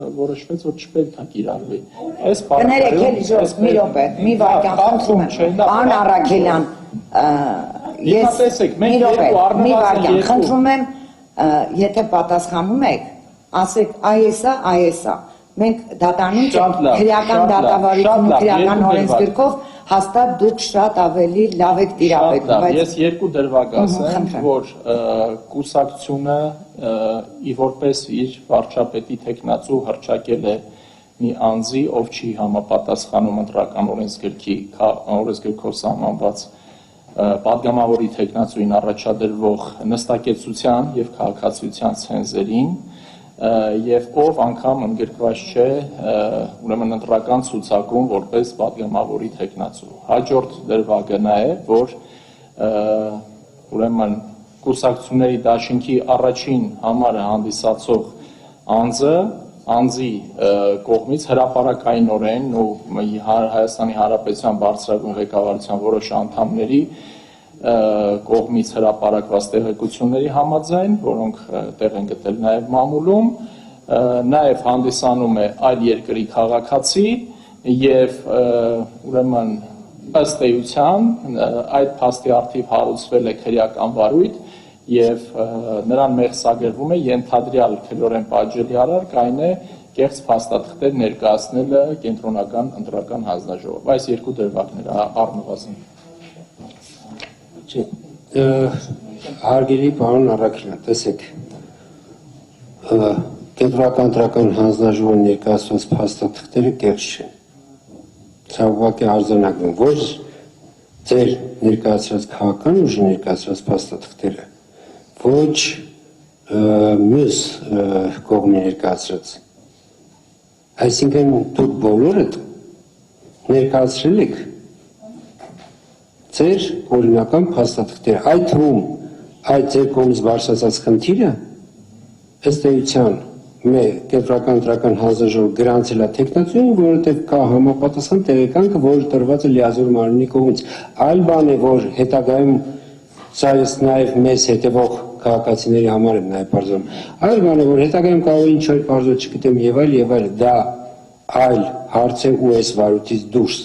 որոշվեց, որ չպետք է կիրառվի։ Կներեք, Էլիզոս, մի րոպե, մի վայրկյան խնդրում եմ, պարոն Առաքելյան, ես մի րոպե, մի վայրկյան խնդրում եմ, եթե պատասխանում եք, ասեք այս է, մենք դատանում չենք քրեական դատավարություն ու քրեական օրենսգրքով հաստատ դուք շատ ավելի լավ եք տիրապետում։ Ես երկու դրվագ ասեմ, որ կուսակցությունը որպես իր վարչապետի թեկնածու հռչակել է մի անձի, ով չի համապատասխանում ընտրական օրենսգրքով սահմանված պատգամավորի թեկնածուին առաջադրվող նստակեցության և քաղաքացիության ցենզերին և ով անգամ ընդգրկված չէ ուրեմն ընտրական ցուցակում որպես պատգամավորի թեկնածու։ Հաջորդ դրվագը նա է, որ ուրեմն կուսակցությունների դաշինքի առաջին համարը հանդիսացող անձի կողմից հրապարակայնորեն ու Հայաստանի Հանրապետության բարձրագույն ղեկավարության որոշ անդամների կողմից հրապարակված տեղեկությունների համաձայն, որոնք տեղ են գտել նաև մամուլում, նաև հանդիսանում է այլ երկրի քաղաքացի և ուրեմն ըստ էության այդ փաստի առթիվ հարուցվել է քրեական վարույթ և նրան մեղսագրվում է ենթադրյալ քրեորեն պատժելի արարք, այն է կեղծ փաստաթղթեր ներկայացնելը կենտրոնական ընտրական հանձնաժողով։ Այս երկու դրվագները առնվազն։ Հարգելի պարոն Առաքելյան, տեսեք, կենտրոնական ընտրական հանձնաժողովի ներկայացված փաստաթղթերը կեղծ չեն։ Սա ուղղակի արձանագրում, ոչ ձեր ներկայացրած քաղաքական ուժի ներկայացրած փաստաթղթերը, ոչ մյուս կողմի ներկայացրած։ Այսինքն դուք բոլորդ ներկայացրել եք ձեր օրինական փաստաթղթերը, այդ թվում այդ ձեր կողմից բարձրացած խնդիրը ըստ էության կենտրոնական ընտրական հանձնաժողովը գրանցել է թեկնածուին, որովհետև կա համապատասխան տեղեկանքը, որը տրված է լիազոր մարմնի կողմից։ Այլ բան է, որ հետագայում սա ես նաև մեզ հետևող քաղաքացիների համար եմ նաև բարձրանում։ Այլ բան է, որ հետագայում կարող է ինչ-որ բարձր չգիտեմ եւ այլ, դա այլ հարց է ու այս վարույթից դուրս։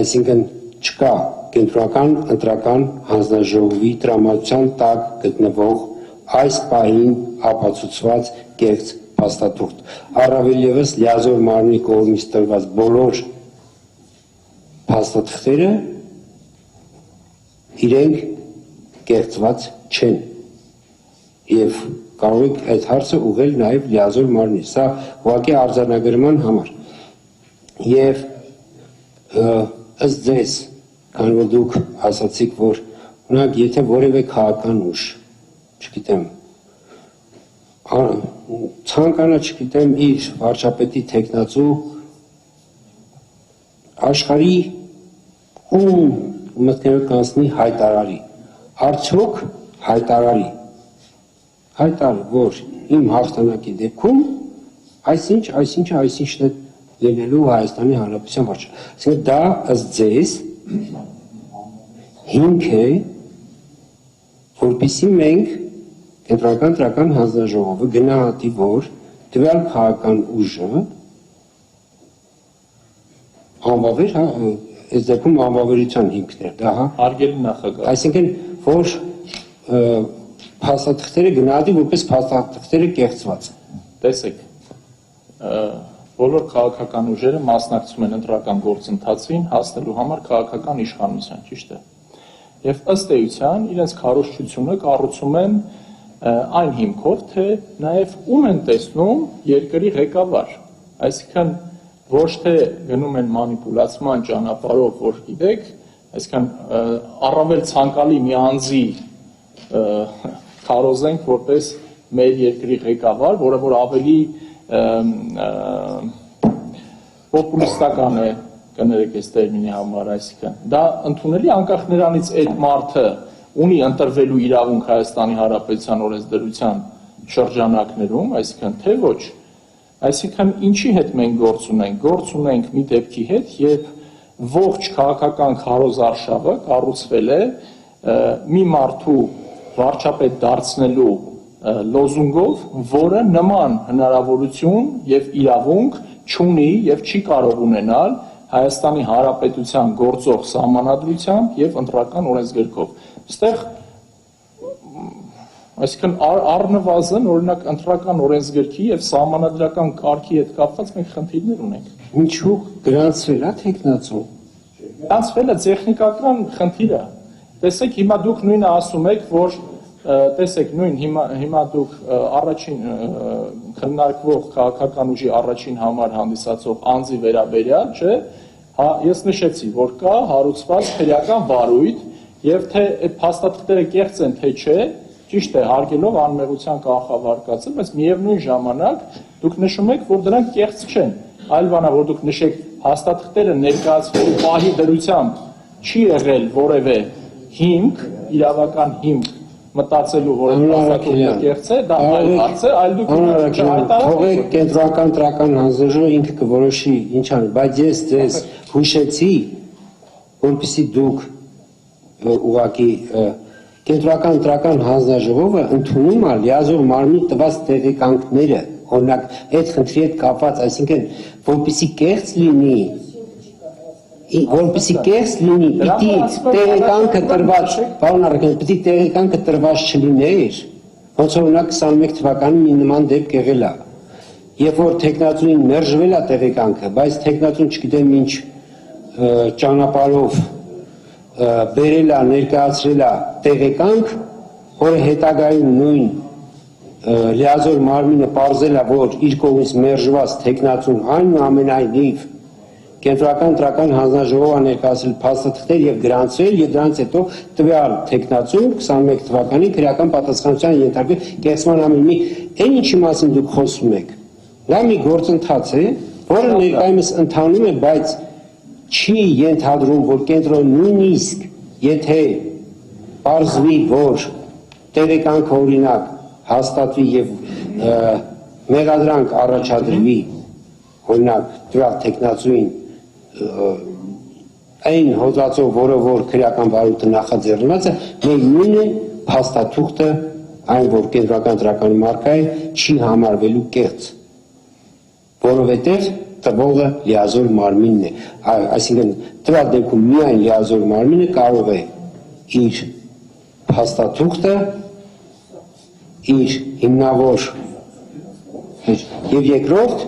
Այսինքն չկա կենտրոնական ընտրական հանձնաժողովի տրամադրության տակ գտնվող այս պահին ապացուցված կեղծ փաստաթուղթ։ Առավել ևս լիազոր մարմնի կողմից տրված բոլոր փաստաթղթերը իրենք կեղծված չեն եւ կարող եք այդ հարցը ուղղել նաեւ լիազոր մարմնի։ Սա ուղղակի արձանագրման համար։ Եվ ըստ ձեզ, քանի որ դուք ասացիք, որ օրինակ եթե որևէ քաղաքական ուժ, չգիտեմ, ցանկանա, չգիտեմ, իր վարչապետի թեկնածու աշխարհի ում մտքերով կանցնի հայտարարի, արդյոք հայտարարի, որ իմ հաղթանակի դեպքում այսինչն է լինելու Հայաստանի Հանրապետության վարչապետ։ Այսինքն դա ըստ ձեզ հիմք է, որպեսզի մենք կենտրոնական ընտրական հանձնաժողովը գնահատի, որ տվյալ քաղաքական ուժը անվավեր, այս դեպքում անվավերության հիմքներ, դա հարգելի նախագահ։ Այսինքն, որ փաստաթղթերը գնահատի, որպես փաստաթղթերը կեղծված։ Տեսեք, բոլոր քաղաքական ուժերը մասնակցում են ընտրական գործընթացին հասնելու համար քաղաքական իշխանության, ճիշտ է։ Եվ ըստ էության իրենց քարոզչությունը կառուցում են այն հիմքով, թե նաև ում են տեսնում երկրի ղեկավար, այսինքն ոչ թե գնում են մանիպուլացման ճանապարհով, որ գիտեք, այսինքն առավել ցանկալի մի անձի քարոզենք որպես մեր երկրի ղեկավար, որը որ ավելի պոպուլիստական է, կներեք այս տերմինի համար, այսինքն դա ընդունելի անկախ նրանից այդ մարդը ունի ընտրվելու իրավունք Հայաստանի Հանրապետության օրենսդրության շրջանակներում, այսինքն թե ոչ, այսինքն ինչի հետ մենք գործ ունենք մի դեպքի հետ, երբ ողջ քաղաքական քարոզարշավը կառուցվել է մի մարդու վարչապետ դարձնելու լոզունգով, որը նման հնարավորություն եւ իրավունք չունի եւ չի կարող ունենալ Հայաստանի Հանրապետության գործող սահմանադրությամբ եւ ընտրական օրենսգրքով։ Այստեղ այսինքն առնվազն օրինակ ընտրական օրենսգրքի եւ սահմանադրական կարգի հետ կապված մենք խնդիրներ ունենք։ Ինչու գրանցվել է տեխնացու։ Գրանցվել է տեխնիկական խնդիր է։ Տեսեք, հիմա դուք նույնը ասում եք, որ տեսեք նույն հիմա դուք առաջին քննարկվող քաղաքական ուժի առաջին համար հանդիսացող անձի վերաբերյալ, չէ՞, հա ես նշեցի, որ կա հարուցված քրեական վարույթ եւ թե այդ փաստաթղթերը կեղծ են թե չէ, ճիշտ է, հարգելով անմեղության կանխավարկածը, բայց միևնույն ժամանակ դուք նշում եք, որ դրանք կեղծ չեն։ Այլ բան է, որ դուք նշեք փաստաթղթերը ներկայացվելու պահի դրությամբ չի եղել որևէ հիմք, իրավական հիմք մտածելու, որ փաստաթուղթը կեղծ է, դա այլ հարց է, այլ դուք թողեք կենտրոնական տրական հանձնաժողովը ինքը կորոշի ինչ անի, բայց ես ձեզ հուշեցի, որպեսզի դուք ուղղակի կենտրոնական տրական հանձնաժողովը ընդունում է լիազոր մարմնի տված տեղեկանքները, օրինակ այդ խնդրի հետ կապված, այսինքն որպեսզի կեղծ լինի, որպեսզի կեղծ լինի, պիտի տեղեկանքը տրված, պարոն Արաքելյան, պիտի տեղեկանքը տրված չլիներ, ոնց օրինակ 21 թվականին մի նման դեպք եղել է, երբ որ տեխնացուին մերժվել է տեղեկանքը, բայց տեխնացուն չգիտեմ ինչ ճանապարհով բերել է, ներկայացրել է տեղեկանք, որը հետագայում նույն լիազոր մարմինը պարզել է, որ իր կողմից մերժված տեխնացուն այնուամենայնիվ կենտրոնական տրական հանձնաժողովը ներկայացրել փաստաթղթեր եւ գրանցվել եւ դրանից հետո տվյալ տեխնացուն 21 թվականին քրեական պատասխանատվության ենթարկվել կեղծման ամենի այն ինչի մասին դուք խոսում եք։ Դա մի գործընթաց է, որը ներկայումս ընթանում է, բայց չի ենթադրում, որ կենտրոնը նույնիսկ եթե պարզվի, որ տեղեկանքը օրինակ հաստատվի եւ մեղադրանք առաջադրվի, օրինակ տվյալ տեխնացուին այն հոդվածով, որը որ քրեական վարույթը նախաձեռնված է, մենք նույնը փաստաթուղթը, այն որ կենտրոնական տրական մարկա է, չի համարվելու կեղծ, որովհետև տվողը լիազոր մարմինն է, այսինքն տվյալ դեպքում միայն լիազոր մարմինը կարող է իր փաստաթուղթը, իր հիմնավոր եւ երկրորդ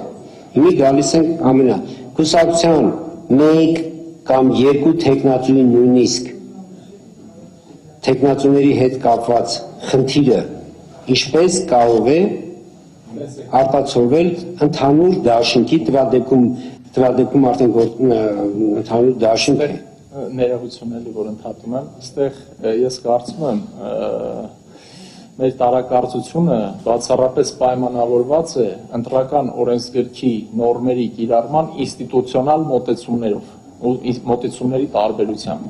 մի գալիս են ամենա կուսակցության մեկ կամ երկու տեխնացուի նույնիսկ տեխնացուների հետ կապված խնդիրը ինչպես կարող է արտացոլվել ընդհանուր դաշինքի տվյալ դեպքում արդեն ընդհանուր դաշինք է ներողությունների որ ընդհատում եմ այստեղ ես կարծում եմ մեր տարակարծությունը բացառապես պայմանավորված է ընտրական օրենսգրքի նորմերի կիրառման ինստիտուցիոնալ մոտեցումներով ու մոտեցումների տարբերությամբ։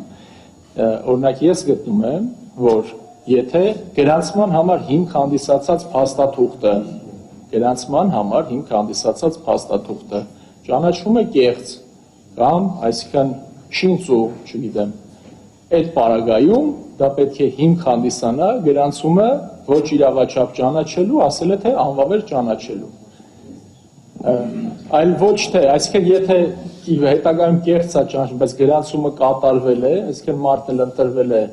Օրինակ ես գտնում եմ, որ եթե գրանցման համար հիմք հանդիսացած փաստաթուղթը ճանաչվում է կեղծ կամ այսինքն շինծու, չգիտեմ, այդ պարագայում դա պետք է հիմք հանդիսանա գրանցումը ոչ իրավաչափ ճանաչելու, ասել է թե անվավեր ճանաչելու։ Այլ ոչ թե, այսինքն եթե հետագայում կեղծ է ճանաչում, բայց գրանցումը կատարվել է, այսինքն մարդն էլ ընտրվել է,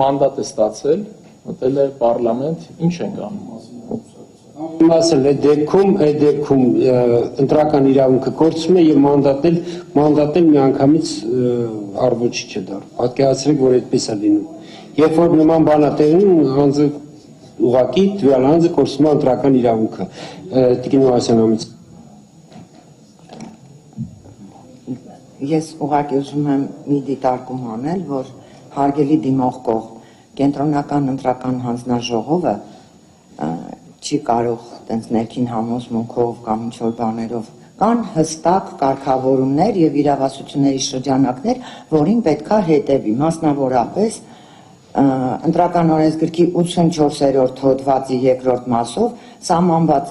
մանդատ է ստացել, մտել է պարլամենտ, ինչ ենք անում։ Մասել այդ դեպքում ընտրական իրավունքը կորցվում է եւ մանդատել միանգամից առողջի չէ դառ։ Պատկերացրեք, որ այդպես է լինում։ Երբ որ նման բան է տեղում, անձը ուղղակի տվյալ անձը կորցնում է ընտրական իրավունքը։ Տիկին Մովսյանից։ Ես ուղղակի ուզում եմ մի դիտարկում անել, որ հարգելի դիմող կողմ կենտրոնական ընտրական հանձնաժողովը չի կարող տենց ներքին համոզմունքով կամ ինչ-որ բաներով կան հստակ կարգավորումներ եւ իրավասությունների շրջանակներ, որին պետքա հետևի, մասնավորապես ընտրական օրենսգրքի 84-րդ հոդվածի 2-րդ մասով սահմանված